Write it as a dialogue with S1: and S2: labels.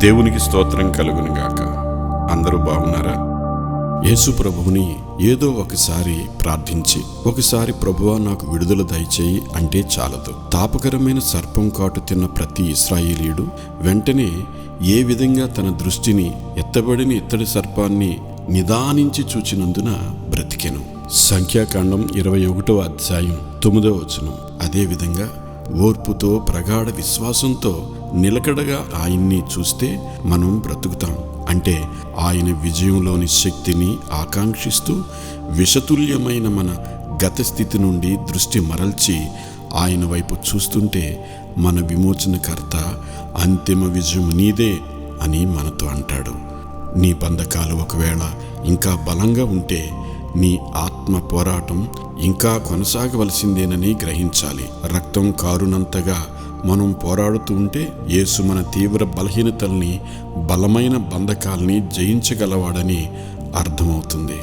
S1: దేవునికి స్తోత్రం కలుగునుగాక. అందరూ బాగున్నారా? యేసు ప్రభువుని ఏదో ఒకసారి ప్రార్థించి, ఒకసారి ప్రభువా నాకు విడుదల దయచేయి అంటే చాలదు. తాపకరమైన సర్పం కాటు తిన్న ప్రతి ఇశ్రాయేలీయుడు వెంటనే ఏ విధంగా తన దృష్టిని ఎత్తబడిన ఇత్తడి సర్పాన్ని నిదానించి చూచినందున బ్రతికెను. సంఖ్యాకాండం 21వ అధ్యాయం 9వ వచనం. అదేవిధంగా ఓర్పుతో ప్రగాఢ విశ్వాసంతో నిలకడగా ఆయన్ని చూస్తే మనం బ్రతుకుతాం. అంటే ఆయన విజయంలోని శక్తిని ఆకాంక్షిస్తూ విషతుల్యమైన మన గత స్థితి నుండి దృష్టి మరల్చి ఆయన వైపు చూస్తుంటే మన విమోచనకర్త అంతిమ విజయం నీదే అని మనతో అంటాడు. నీ బంధకాలు ఒకవేళ ఇంకా బలంగా ఉంటే నీ ఆత్మ పోరాటం ఇంకా కొనసాగవలసిందేనని గ్రహించాలి. రక్తం కారునంతగా మనం పోరాడుతూ ఉంటే యేసు మన తీవ్ర బలహీనతల్ని, బలమైన బంధకాల్ని జయించగలవాడని అర్థమవుతుంది.